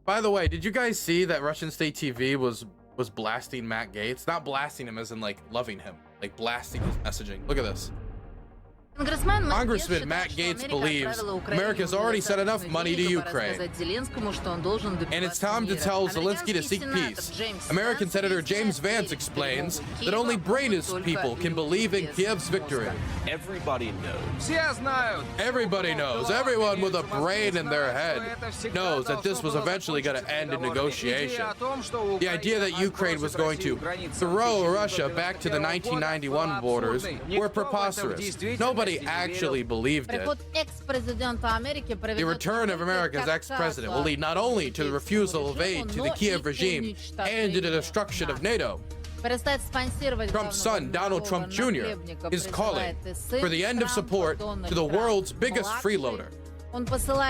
By the way, did you guys see that Russian state TV was blasting Matt Gaetz? Not blasting him as in like loving him, like blasting his messaging. Look at this. Congressman Matt Gaetz believes America's already sent enough money to Ukraine, and it's time to tell Zelensky to seek peace. American Senator James Vance explains that only brainless people can believe in Kiev's victory. Everybody knows. Everybody knows. Everyone with a brain in their head knows that this was eventually going to end in negotiation. The idea that Ukraine was going to throw Russia back to the 1991 borders were preposterous. Nobody actually believed it. The return of America's ex-president will lead not only to the refusal of aid to the Kiev regime and to the destruction of NATO. Trump's son, Donald Trump Jr., is calling for the end of support to the world's biggest freeloader.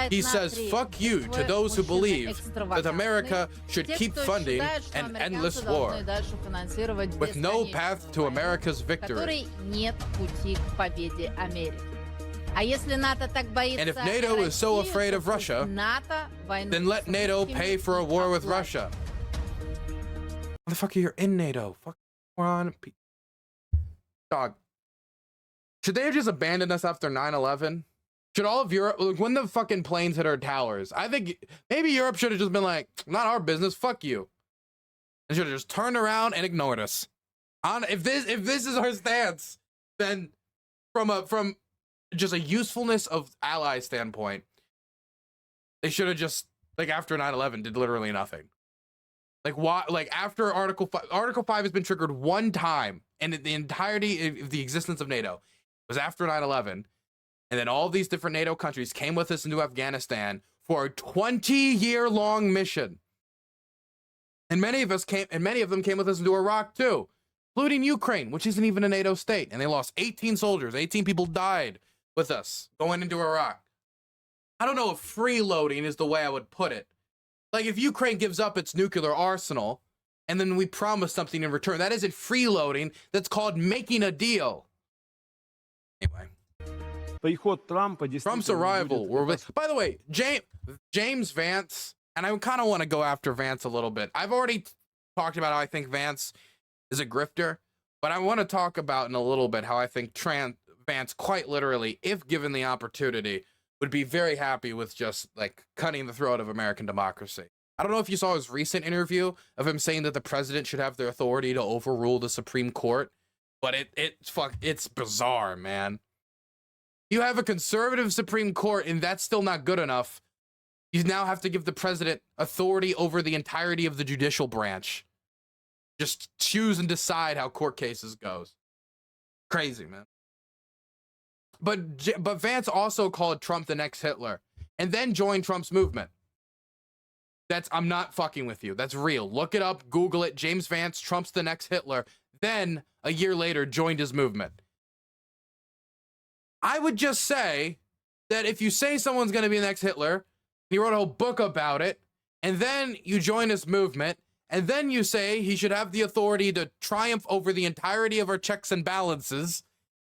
He says, fuck you to those who believe that America should keep funding an endless war with no path to America's victory. And if NATO is so afraid of Russia, then let NATO pay for a war with Russia. Motherfucker, you're in NATO. Fuck on. Dog. Should they have just abandoned us after 9/11? Should all of Europe, when the fucking planes hit our towers, I think maybe Europe should have just been like, not our business, fuck you. And should have just turned around and ignored us. If this is our stance, then from just a usefulness of ally standpoint, they should have just, like, after 9/11 did literally nothing. Like, why? Like, after Article 5 has been triggered one time, and the entirety of the existence of NATO was after 9/11. And then all these different NATO countries came with us into Afghanistan for a 20-year-long mission. And many of them came with us into Iraq too, including Ukraine, which isn't even a NATO state. And they lost 18 soldiers. 18 people died with us going into Iraq. I don't know if freeloading is the way I would put it. Like, if Ukraine gives up its nuclear arsenal and then we promise something in return, that isn't freeloading. That's called making a deal. Anyway. Trump's arrival. By the way, James Vance, and I kind of want to go after Vance a little bit. I've already talked about how I think Vance is a grifter, but I want to talk about in a little bit how I think Vance, quite literally, if given the opportunity, would be very happy with just like cutting the throat of American democracy. I don't know if you saw his recent interview of him saying that the president should have the authority to overrule the Supreme Court, but it's bizarre, man. You have a conservative Supreme Court, and that's still not good enough. You now have to give the president authority over the entirety of the judicial branch. Just choose and decide how court cases goes. Crazy, man. But Vance also called Trump the next Hitler, and then joined Trump's movement. I'm not fucking with you. That's real. Look it up, Google it. James Vance, Trump's the next Hitler. Then, a year later, joined his movement. I would just say that if you say someone's going to be the next Hitler, and you wrote a whole book about it, and then you join his movement, and then you say he should have the authority to triumph over the entirety of our checks and balances,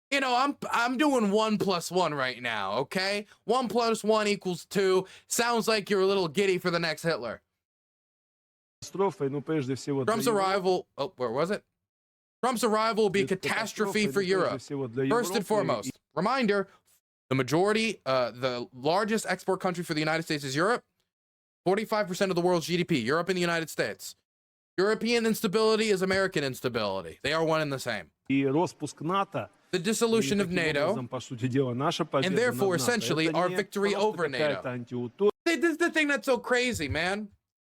you know, I'm doing 1 + 1 right now, okay? 1 + 1 = 2. Sounds like you're a little giddy for the next Hitler. Trump's arrival, oh, where was it? Trump's arrival will be a catastrophe for Europe. First and foremost, reminder, the largest export country for the United States is Europe. 45% of the world's GDP, Europe and the United States. European instability is American instability. They are one and the same. The dissolution of NATO, and therefore, essentially, our victory over NATO. This is the thing that's so crazy, man.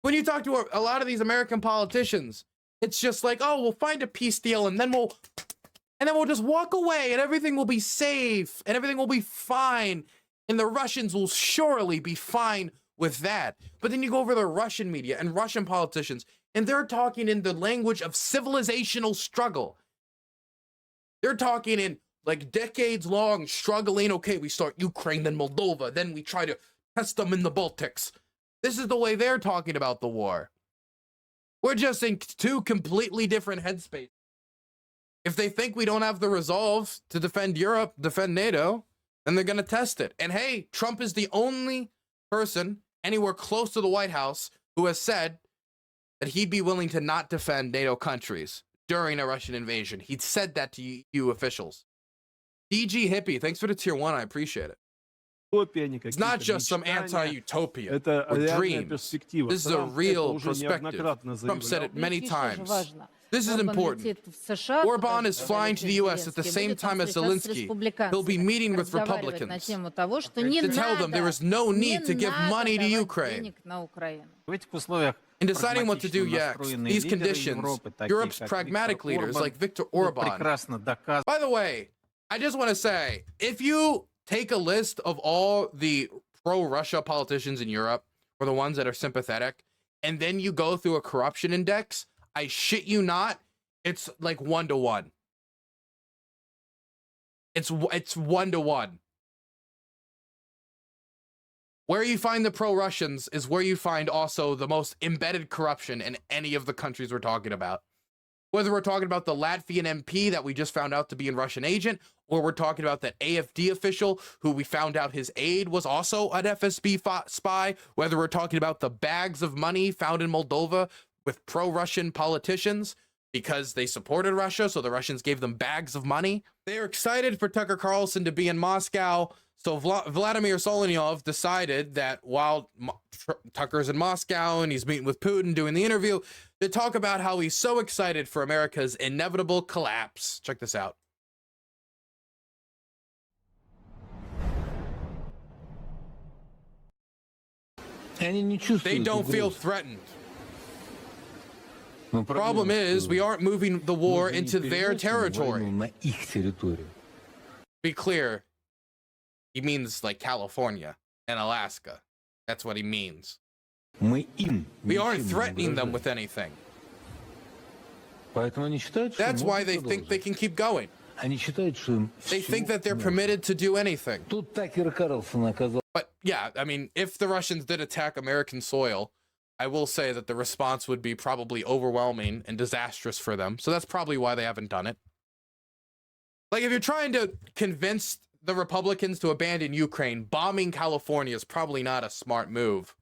When you talk to a lot of these American politicians, it's just like, oh, we'll find a peace deal, and then we'll just walk away, and everything will be safe, and everything will be fine, and the Russians will surely be fine with that. But then you go over the Russian media and Russian politicians, and they're talking in the language of civilizational struggle. They're talking in, like, decades-long struggling. Okay, we start Ukraine, then Moldova, then we try to test them in the Baltics. This is the way they're talking about the war. We're just in two completely different headspaces. If they think we don't have the resolve to defend Europe, defend NATO, then they're going to test it. And hey, Trump is the only person anywhere close to the White House who has said that he'd be willing to not defend NATO countries during a Russian invasion. He'd said that to EU officials. DG Hippie, thanks for the tier 1. I appreciate it. It's not just some anti-utopia or dreams. This is a real perspective. Trump said it many times. This is important. Orban is flying to the U.S. at the same time as Zelensky. He'll be meeting with Republicans to tell them there is no need to give money to Ukraine. In deciding what to do next, these conditions, Europe's pragmatic leaders like Viktor Orban. By the way, I just want to say, if you take a list of all the pro-Russia politicians in Europe, or the ones that are sympathetic, and then you go through a corruption index, I shit you not, it's like 1-to-1. It's 1-to-1. Where you find the pro-Russians is where you find also the most embedded corruption in any of the countries we're talking about. Whether we're talking about the Latvian MP that we just found out to be a Russian agent, or we're talking about that AFD official who we found out his aide was also an FSB spy, whether we're talking about the bags of money found in Moldova with pro-Russian politicians because they supported Russia, so the Russians gave them bags of money. They are excited for Tucker Carlson to be in Moscow, so Vladimir Solonyov decided that while Tucker's in Moscow and he's meeting with Putin doing the interview, to talk about how he's so excited for America's inevitable collapse. Check this out. They don't feel threatened. Problem is, we aren't moving the war into their territory. Be clear, he means like California and Alaska. That's what he means. We aren't threatening them with anything. That's why they think they can keep going. They think that they're permitted to do anything. But yeah, I mean, if the Russians did attack American soil, I will say that the response would be probably overwhelming and disastrous for them. So that's probably why they haven't done it. Like, if you're trying to convince the Republicans to abandon Ukraine, bombing California is probably not a smart move.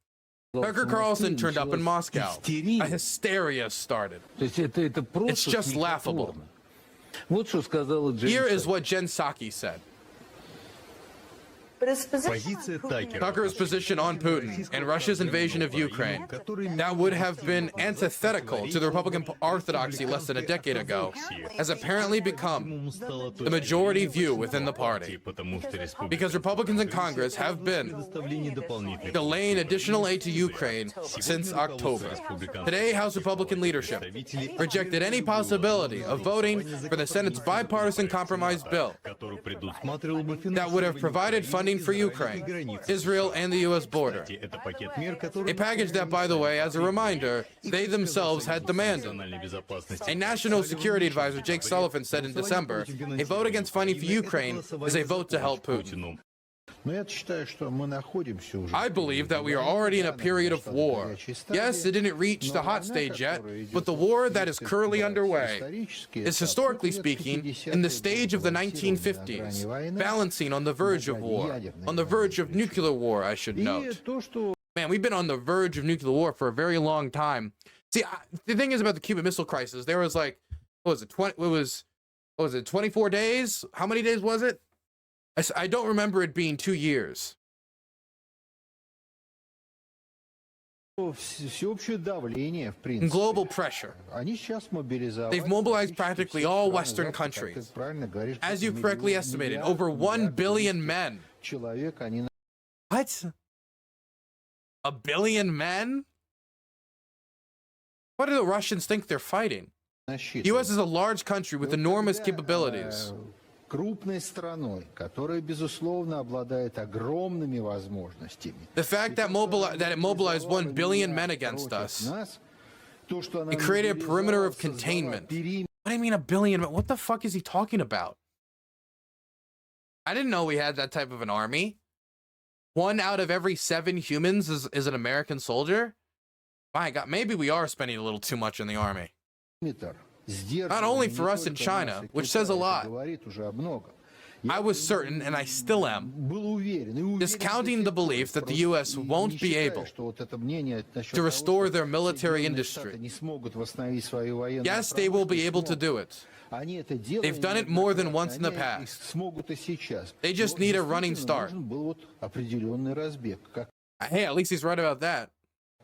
Tucker Carlson turned up in Moscow. A hysteria started. It's just laughable. Here is what Jen Psaki said. Tucker's position on Putin and Russia's invasion of Ukraine, that would have been antithetical to the Republican orthodoxy less than a decade ago, has apparently become the majority view within the party. Because Republicans in Congress have been delaying additional aid to Ukraine since October. Today, House Republican leadership rejected any possibility of voting for the Senate's bipartisan compromise bill that would have provided funding for Ukraine, Israel, and the U.S. border. A package that, by the way, as a reminder, they themselves had demanded. A national security advisor, Jake Sullivan, said in December, a vote against funding for Ukraine is a vote to help Putin. I believe that we are already in a period of war. Yes, it didn't reach the hot stage yet, but the war that is currently underway is, historically speaking, in the stage of the 1950s, balancing on the verge of war, on the verge of nuclear war, I should note. Man, we've been on the verge of nuclear war for a very long time. See, the thing is about the Cuban Missile Crisis, there was like, what was it, 24 days? How many days was it? I don't remember it being 2 years. Global pressure. They've mobilized practically all Western countries. As you correctly estimated, over 1 billion men. What? 1 billion men? What do the Russians think they're fighting? The U.S. is a large country with enormous capabilities. The fact that it mobilized 1 billion men against us, it created a perimeter of containment. What do you mean 1 billion men? What the fuck is he talking about? I didn't know we had that type of an army. 1 out of every 7 humans is an American soldier? My God, maybe we are spending a little too much in the army. Not only for us in China, which says a lot. I was certain, and I still am, discounting the belief that the U.S. won't be able to restore their military industry. Yes, they will be able to do it. They've done it more than once in the past. They just need a running start. Hey, at least he's right about that.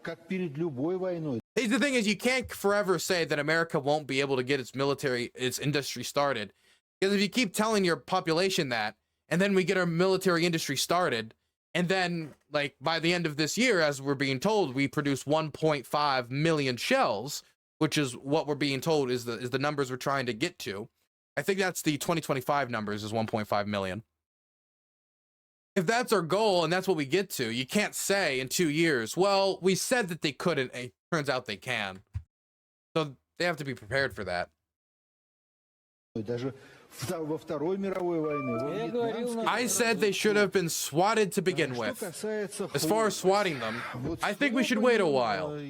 The thing is, you can't forever say that America won't be able to get its industry started. Because if you keep telling your population that, and then we get our military industry started, and then, like, by the end of this year, as we're being told, we produce 1.5 million shells, which is what we're being told is the numbers we're trying to get to. I think that's the 2025 numbers is 1.5 million. If that's our goal and that's what we get to, you can't say in 2 years, well, we said that they couldn't, and it turns out they can. So they have to be prepared for that. I said they should have been swatted to begin with. As far as swatting them, I think we should wait a while.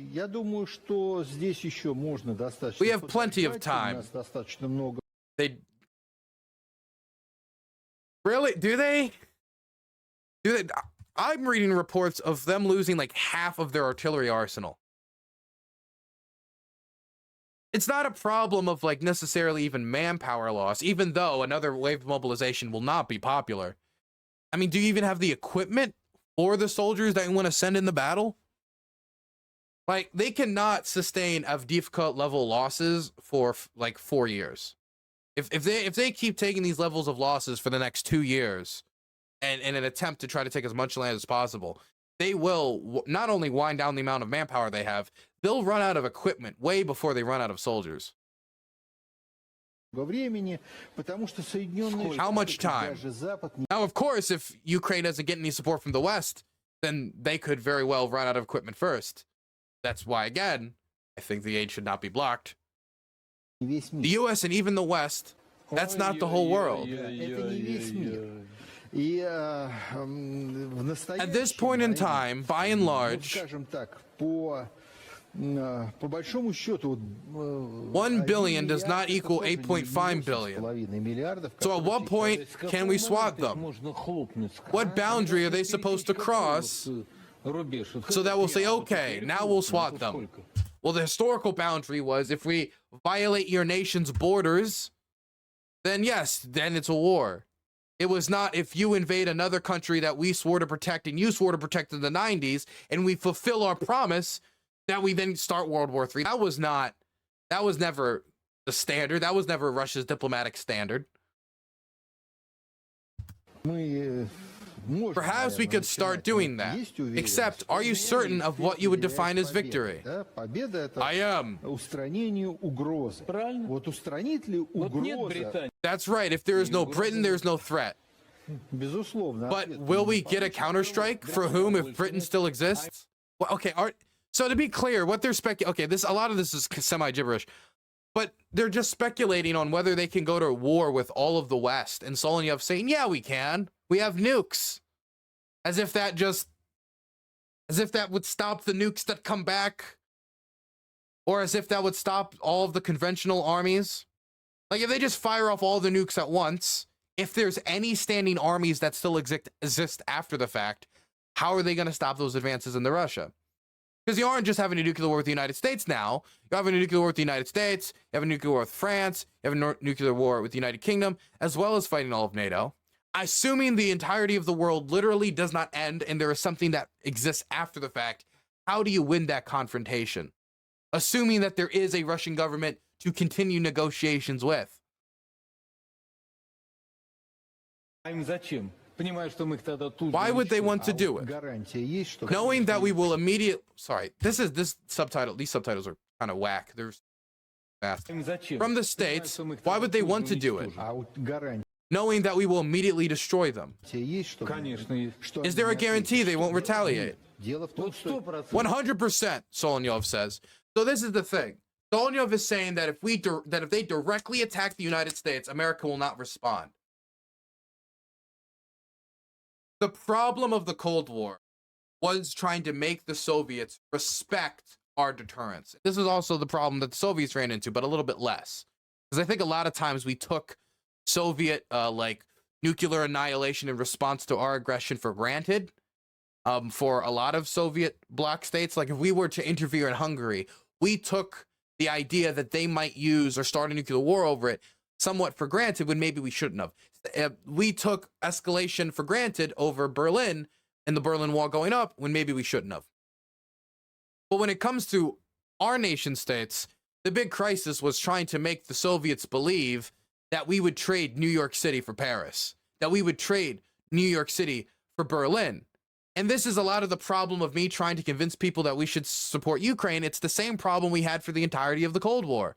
We have plenty of time. They really do they? I'm reading reports of them losing like half of their artillery arsenal. It's not a problem of like necessarily even manpower loss, even though another wave of mobilization will not be popular. I mean, do you even have the equipment for the soldiers that you want to send in the battle? Like, they cannot sustain Avdiivka level losses for like 4 years. If they keep taking these levels of losses for the next 2 years, and in an attempt to try to take as much land as possible, they will not only wind down the amount of manpower they have, they'll run out of equipment way before they run out of soldiers. How much time? Now, of course, if Ukraine doesn't get any support from the West, then they could very well run out of equipment first. That's why, again, I think the aid should not be blocked. The U.S. and even the West, that's not the whole world. At this point in time, by and large, 1 billion does not equal 8.5 billion. So at what point can we swat them? What boundary are they supposed to cross so that we'll say, okay, now we'll swat them? Well, the historical boundary was if we violate your nation's borders, then yes, then it's a war. It was not if you invade another country that we swore to protect and you swore to protect in the 90s and we fulfill our promise that we then start World War III. That was never the standard. That was never Russia's diplomatic standard. Perhaps we could start doing that. Except, are you certain of what you would define as victory? I am. That's right. If there is no Britain, there is no threat. But will we get a counterstrike? For whom, if Britain still exists? Well, okay. So to be clear, what they're speculating, okay, a lot of this is semi-gibberish, but they're just speculating on whether they can go to war with all of the West. And Solonyov saying, yeah, we can. We have nukes. As if that would stop the nukes that come back. Or as if that would stop all of the conventional armies. Like, if they just fire off all the nukes at once, if there's any standing armies that still exist after the fact, how are they going to stop those advances into Russia? Because you aren't just having a nuclear war with the United States now. You're having a nuclear war with the United States. You have a nuclear war with France. You have a nuclear war with the United Kingdom, as well as fighting all of NATO. Assuming the entirety of the world literally does not end and there is something that exists after the fact, how do you win that confrontation? Assuming that there is a Russian government to continue negotiations with. Why would they want to do it? Knowing that we will immediately... Sorry, these subtitles are kind of whack. They're fast. From the States, why would they want to do it? Knowing that we will immediately destroy them. Is there a guarantee they won't retaliate? 100%, Solonyov says. So this is the thing. Solonyov is saying that if they directly attack the United States, America will not respond. The problem of the Cold War was trying to make the Soviets respect our deterrence. This is also the problem that the Soviets ran into, but a little bit less. Because I think a lot of times we took Soviet, like, nuclear annihilation in response to our aggression for granted. For a lot of Soviet bloc states, like if we were to interfere in Hungary, we took the idea that they might use or start a nuclear war over it somewhat for granted when maybe we shouldn't have. We took escalation for granted over Berlin and the Berlin Wall going up when maybe we shouldn't have. But when it comes to our nation states, the big crisis was trying to make the Soviets believe that we would trade New York City for Paris, that we would trade New York City for Berlin. And this is a lot of the problem of me trying to convince people that we should support Ukraine. It's the same problem we had for the entirety of the Cold War,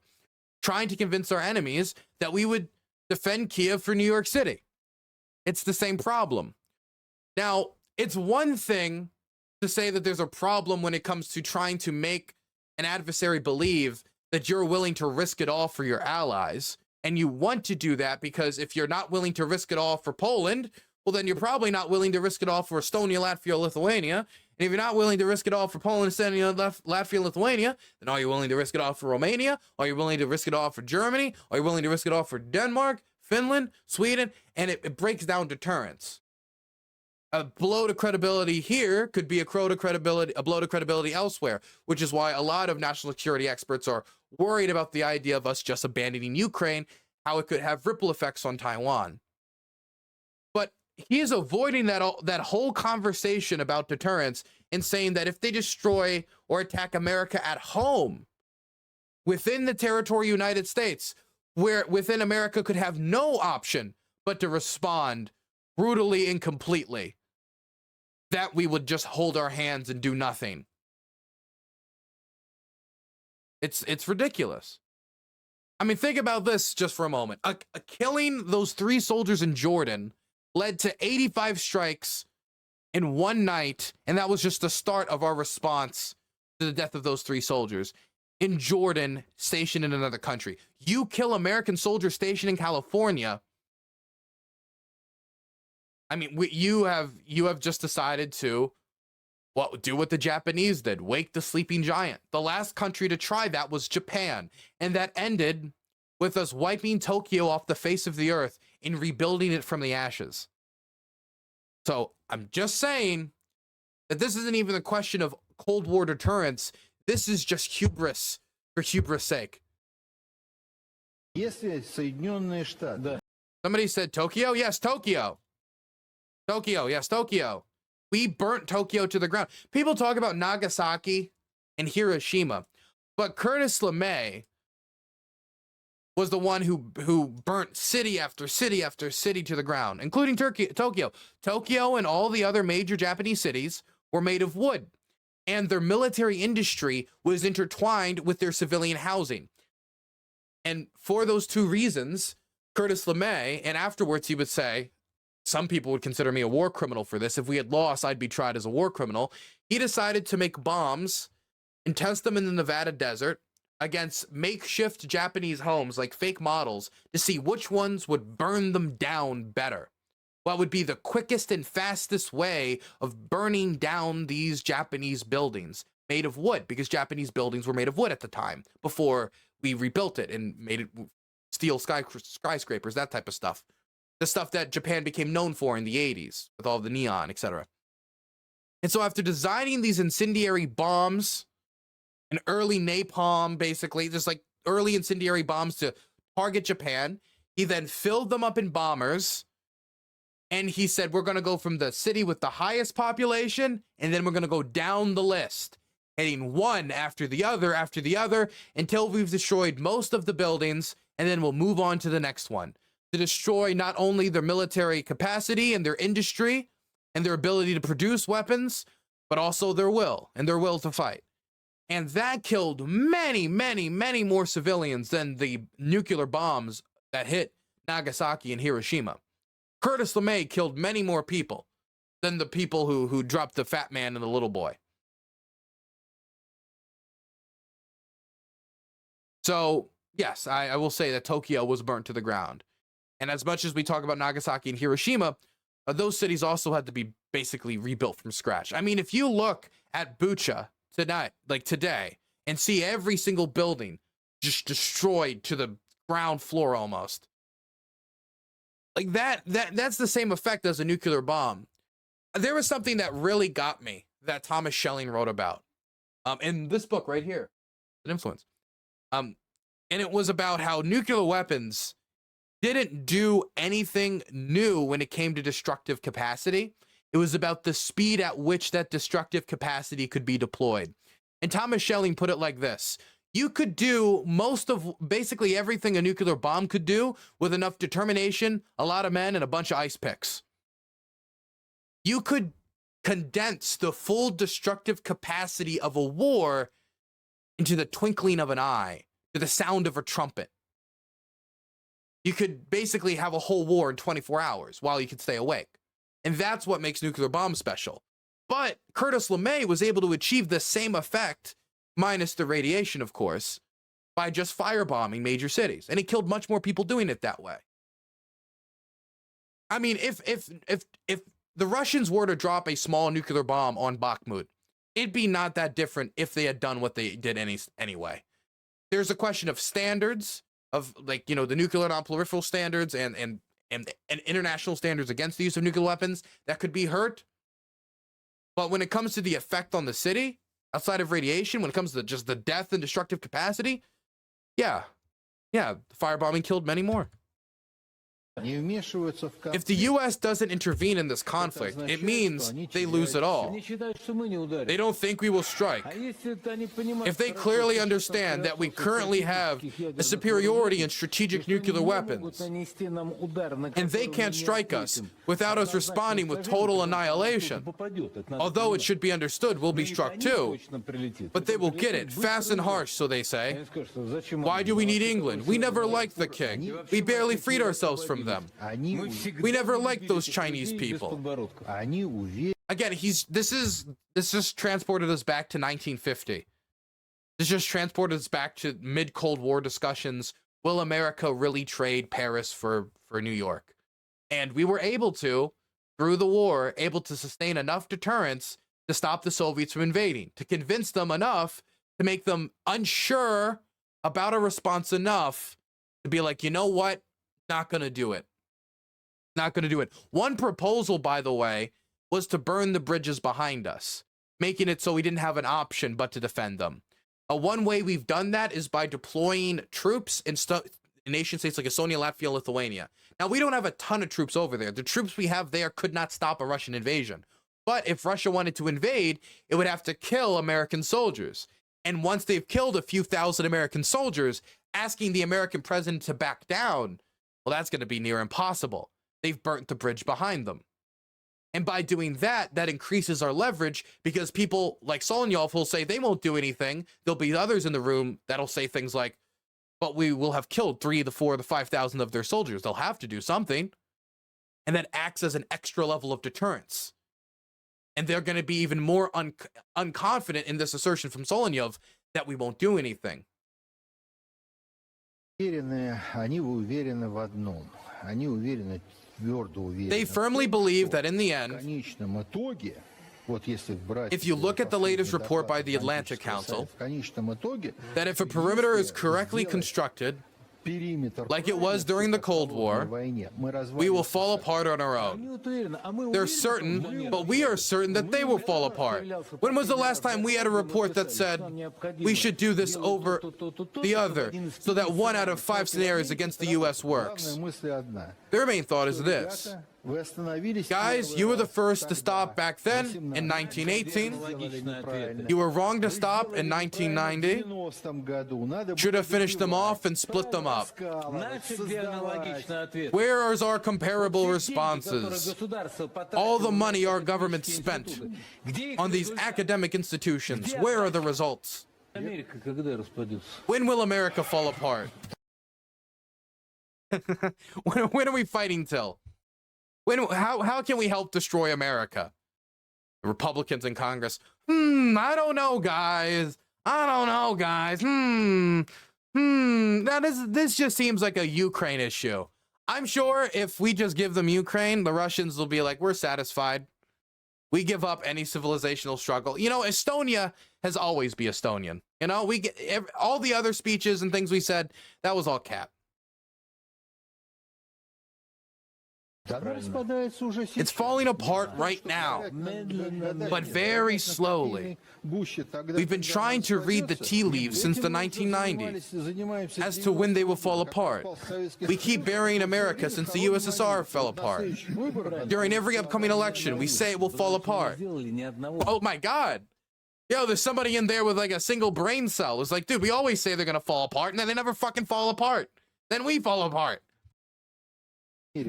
trying to convince our enemies that we would defend Kiev for New York City. It's the same problem. Now, it's one thing to say that there's a problem when it comes to trying to make an adversary believe that you're willing to risk it all for your allies. And you want to do that because if you're not willing to risk it all for Poland, well, then you're probably not willing to risk it all for Estonia, Latvia, Lithuania. And if you're not willing to risk it all for Poland, Estonia, Latvia, Lithuania, then are you willing to risk it all for Romania? Are you willing to risk it all for Germany? Are you willing to risk it all for Denmark, Finland, Sweden? And it breaks down deterrence. A blow to credibility here could be a blow to credibility elsewhere, which is why a lot of national security experts are worried about the idea of us just abandoning Ukraine, how it could have ripple effects on Taiwan. But he is avoiding that whole conversation about deterrence and saying that if they destroy or attack America at home, within the territory of the United States, where within America could have no option but to respond brutally and completely, that we would just hold our hands and do nothing. It's ridiculous. I mean, think about this just for a moment. Killing those 3 soldiers in Jordan led to 85 strikes in one night, and that was just the start of our response to the death of those 3 soldiers in Jordan, stationed in another country. You kill American soldiers stationed in California. I mean, you have just decided to do what the Japanese did, wake the sleeping giant. The last country to try that was Japan, and that ended with us wiping Tokyo off the face of the earth and rebuilding it from the ashes. So I'm just saying that this isn't even a question of Cold War deterrence. This is just hubris for hubris' sake. Somebody said Tokyo? Yes, Tokyo. Tokyo, yes, Tokyo. We burnt Tokyo to the ground. People talk about Nagasaki and Hiroshima, but Curtis LeMay was the one who burnt city after city after city to the ground, including Tokyo. Tokyo and all the other major Japanese cities were made of wood, and their military industry was intertwined with their civilian housing. And for those 2 reasons, Curtis LeMay, and afterwards he would say, some people would consider me a war criminal for this. If we had lost, I'd be tried as a war criminal. He decided to make bombs and test them in the Nevada desert against makeshift Japanese homes, like fake models, to see which ones would burn them down better. What would be the quickest and fastest way of burning down these Japanese buildings made of wood, because Japanese buildings were made of wood at the time before we rebuilt it and made it steel skyscrapers, that type of stuff. The stuff that Japan became known for in the 80s with all the neon, etc. And so after designing these incendiary bombs, an early napalm, basically, just like early incendiary bombs to target Japan, he then filled them up in bombers. And he said, we're going to go from the city with the highest population, and then we're going to go down the list, hitting one after the other, until we've destroyed most of the buildings, and then we'll move on to the next one. To destroy not only their military capacity and their industry and their ability to produce weapons, but also their will and their will to fight. And that killed many, many, many more civilians than the nuclear bombs that hit Nagasaki and Hiroshima. Curtis LeMay killed many more people than the people who dropped the fat man and the little boy. So, yes, I will say that Tokyo was burnt to the ground. And as much as we talk about Nagasaki and Hiroshima, those cities also had to be basically rebuilt from scratch. I mean, if you look at Bucha tonight, like today, and see every single building just destroyed to the ground floor almost, Like that's the same effect as a nuclear bomb. There was something that really got me that Thomas Schelling wrote about in this book right here, An Influence. And it was about how nuclear weapons didn't do anything new when it came to destructive capacity. It was about the speed at which that destructive capacity could be deployed. And Thomas Schelling put it like this: you could do most of basically everything a nuclear bomb could do with enough determination, a lot of men, and a bunch of ice picks. You could condense the full destructive capacity of a war into the twinkling of an eye, to the sound of a trumpet. You could basically have a whole war in 24 hours while you could stay awake. And that's what makes nuclear bombs special. But Curtis LeMay was able to achieve the same effect, minus the radiation, of course, by just firebombing major cities. And he killed much more people doing it that way. I mean, if the Russians were to drop a small nuclear bomb on Bakhmut, it'd be not that different if they had done what they did anyway. There's a question of standards, of like, you know, the nuclear non-proliferation standards and international standards against the use of nuclear weapons that could be hurt. But when it comes to the effect on the city, outside of radiation, when it comes to just the death and destructive capacity, yeah, firebombing killed many more. If the U.S. doesn't intervene in this conflict, it means they lose it all. They don't think we will strike. If they clearly understand that we currently have a superiority in strategic nuclear weapons, and they can't strike us without us responding with total annihilation, although it should be understood we'll be struck too, but they will get it, fast and harsh, so they say. Why do we need England? We never liked the king. We barely freed ourselves from them. We never liked those Chinese people. Again, this just transported us back to 1950. This just transported us back to mid-Cold War discussions. Will America really trade Paris for New York? And we were able to, through the war, able to sustain enough deterrence to stop the Soviets from invading, to convince them enough to make them unsure about a response enough to be like, you know what? Not going to do it. Not going to do it. One proposal, by the way, was to burn the bridges behind us, making it so we didn't have an option but to defend them. One way we've done that is by deploying troops in nation states like Estonia, Latvia, Lithuania. Now, we don't have a ton of troops over there. The troops we have there could not stop a Russian invasion. But if Russia wanted to invade, it would have to kill American soldiers. And once they've killed a few thousand American soldiers, asking the American president to back down, well, that's going to be near impossible. They've burnt the bridge behind them. And by doing that, that increases our leverage, because people like Solonyov will say they won't do anything. There'll be others in the room that'll say things like, but we will have killed 3,000 to 4,000 to 5,000 of their soldiers. They'll have to do something. And that acts as an extra level of deterrence. And they're going to be even more unconfident in this assertion from Solonyov that we won't do anything. They firmly believe that in the end, if you look at the latest report by the Atlantic Council, that if a perimeter is correctly constructed, like it was during the Cold War, we will fall apart on our own. They're certain, but we are certain that they will fall apart. When was the last time we had a report that said we should do this over the other, so that 1 out of 5 scenarios against the U.S. works? Their main thought is this. Guys, you were the first to stop back then in 1918. You were wrong to stop in 1990. Should have finished them off and split them up. Where are our comparable responses? All the money our government spent on these academic institutions, where are the results? When will America fall apart? When are we fighting till? How can we help destroy America? The Republicans in Congress. I don't know, guys. Now this just seems like a Ukraine issue. I'm sure if we just give them Ukraine, the Russians will be like, we're satisfied. We give up any civilizational struggle. You know, Estonia has always been Estonian. You know, we get all the other speeches and things we said, that was all cap. It's falling apart right now, but very slowly. We've been trying to read the tea leaves since the 1990s as to when they will fall apart. We keep burying America since the USSR fell apart. During every upcoming election, we say it will fall apart. Oh my God. Yo, there's somebody in there with like a single brain cell. It's like, dude, we always say they're gonna fall apart, and then they never fucking fall apart. Then we fall apart. But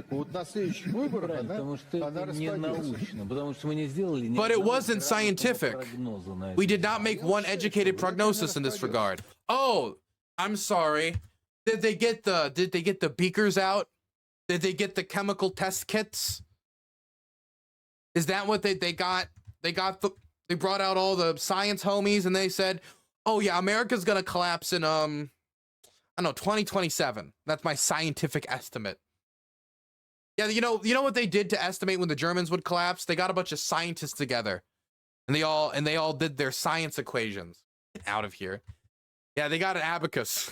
it wasn't scientific. We did not make one educated prognosis in this regard. Oh, I'm sorry. Did they get the beakers out? Did they get the chemical test kits? Is that what they got? They brought out all the science homies and they said, "Oh yeah, America's gonna collapse in I don't know, 2027. That's my scientific estimate." Yeah, you know what they did to estimate when the Germans would collapse? They got a bunch of scientists together, and they all did their science equations. Get out of here. Yeah, they got an abacus.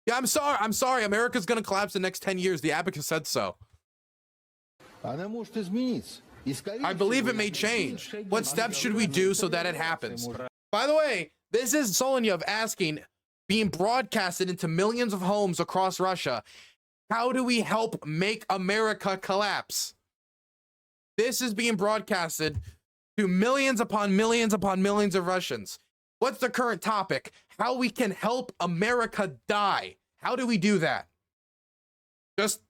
Yeah, I'm sorry. America's gonna collapse in the next 10 years. The abacus said so. I believe it may change. What steps should we do so that it happens? By the way, this is Solonyov asking, being broadcasted into millions of homes across Russia. How do we help make America collapse? This is being broadcasted to millions upon millions upon millions of Russians. What's the current topic? How we can help America die. How do we do that? Just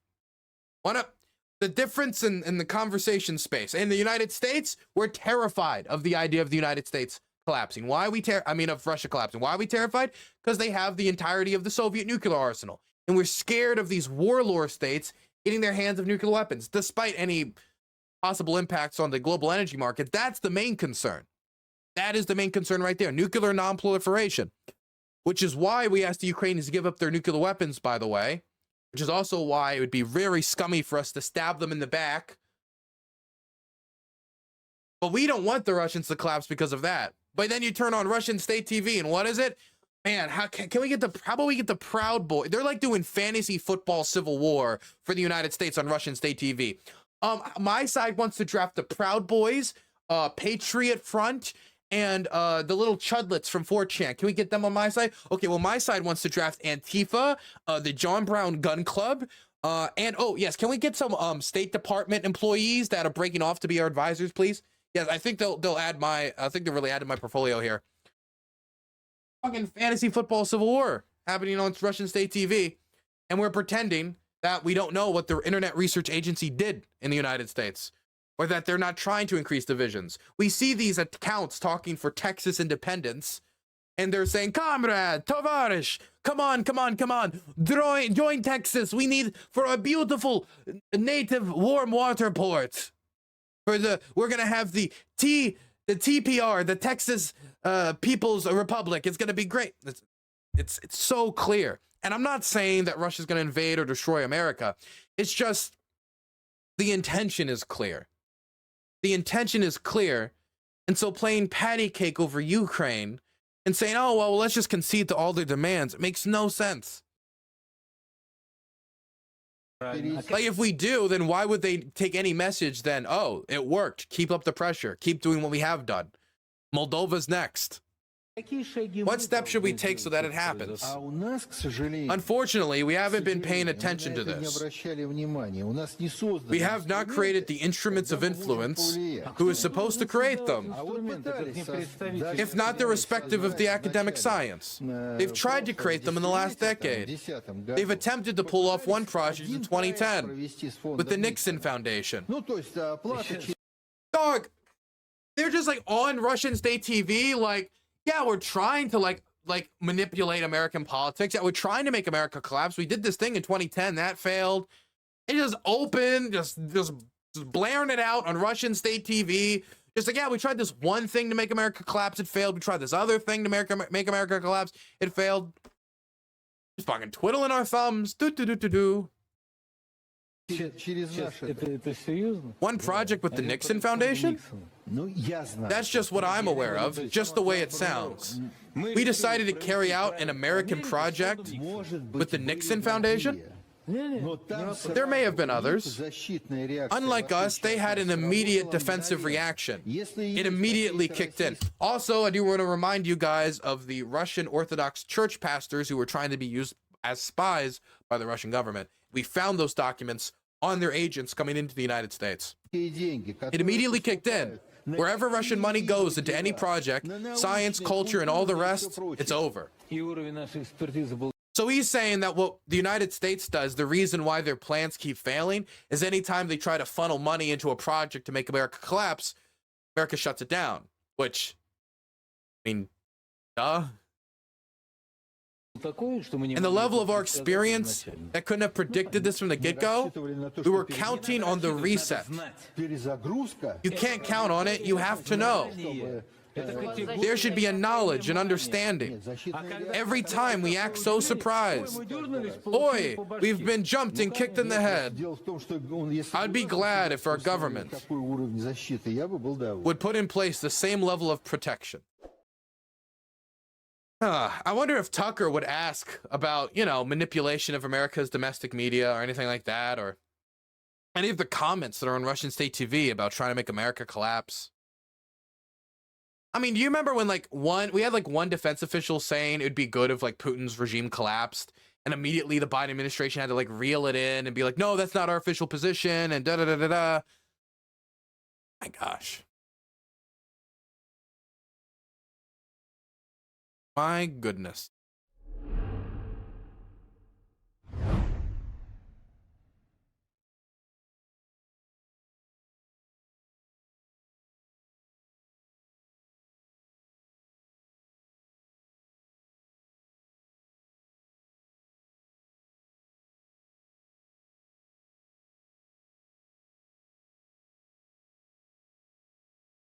the difference in the conversation space. In the United States, we're terrified of the idea of the United States collapsing. Why are we of Russia collapsing? Why are we terrified? Because they have the entirety of the Soviet nuclear arsenal. And we're scared of these warlord states getting their hands of nuclear weapons, despite any possible impacts on the global energy market. That's the main concern. That is the main concern right there. Nuclear non-proliferation, which is why we asked the Ukrainians to give up their nuclear weapons, by the way, which is also why it would be very scummy for us to stab them in the back. But we don't want the Russians to collapse because of that. But then you turn on Russian state TV, and what is it? Man, how about we get the Proud Boys? They're like doing fantasy football civil war for the United States on Russian state TV. My side wants to draft the Proud Boys, Patriot Front, and the little chudlets from 4chan. Can we get them on my side? Okay, well, my side wants to draft Antifa, the John Brown Gun Club, and oh yes, can we get some State Department employees that are breaking off to be our advisors, please? Yes, I think they'll add I think they're really adding my portfolio here. Fucking fantasy football civil war happening on Russian state TV, and we're pretending that we don't know what the Internet Research Agency did in the United States, or that they're not trying to increase divisions. We see these accounts talking for Texas independence, and they're saying, "Comrade, Tovarish, come on, join Texas. We need for a beautiful native warm water port. We're gonna have the TPR, the Texas People's Republic. It's gonna be great." It's so clear. And I'm not saying that Russia's gonna invade or destroy America. It's just the intention is clear. The intention is clear. And so playing patty cake over Ukraine and saying, "Oh, well, let's just concede to all their demands," it makes no sense. Like, if we do, then why would they take any message then? "Oh, it worked. Keep up the pressure. Keep doing what we have done. Moldova's next." What steps should we take so that it happens? Unfortunately, we haven't been paying attention to this. We have not created the instruments of influence who is supposed to create them, if not the respective of the academic science. They've tried to create them in the last decade. They've attempted to pull off one project in 2010 with the Nixon Foundation. Dog, they're just like on Russian state TV, like, yeah, we're trying to like manipulate American politics. Yeah, we're trying to make America collapse. We did this thing in 2010 that failed. It just open, just blaring it out on Russian state TV. Just like, yeah, we tried this one thing to make America collapse. It failed. We tried this other thing to make America collapse. It failed. Just fucking twiddling our thumbs. Do. One project with the Nixon Foundation? That's just what I'm aware of, just the way it sounds. We decided to carry out an American project with the Nixon Foundation? There may have been others. Unlike us, they had an immediate defensive reaction. It immediately kicked in. Also, I do want to remind you guys of the Russian Orthodox Church pastors who were trying to be used as spies by the Russian government. We found those documents on their agents coming into the United States. It immediately kicked in. Wherever Russian money goes into any project, science, culture, and all the rest, it's over. So he's saying that what the United States does, the reason why their plans keep failing, is anytime they try to funnel money into a project to make America collapse, America shuts it down. Which, I mean, duh. And the level of our experience that couldn't have predicted this from the get-go, we were counting on the reset. You can't count on it, you have to know. There should be a knowledge and understanding. Every time we act so surprised, boy, we've been jumped and kicked in the head. I'd be glad if our government would put in place the same level of protection. I wonder if Tucker would ask about, you know, manipulation of America's domestic media or anything like that, or any of the comments that are on Russian state TV about trying to make America collapse. I mean, do you remember when we had one defense official saying it'd be good if Putin's regime collapsed, and immediately the Biden administration had to reel it in and be like, no, that's not our official position, and da da da da da. My gosh. My goodness.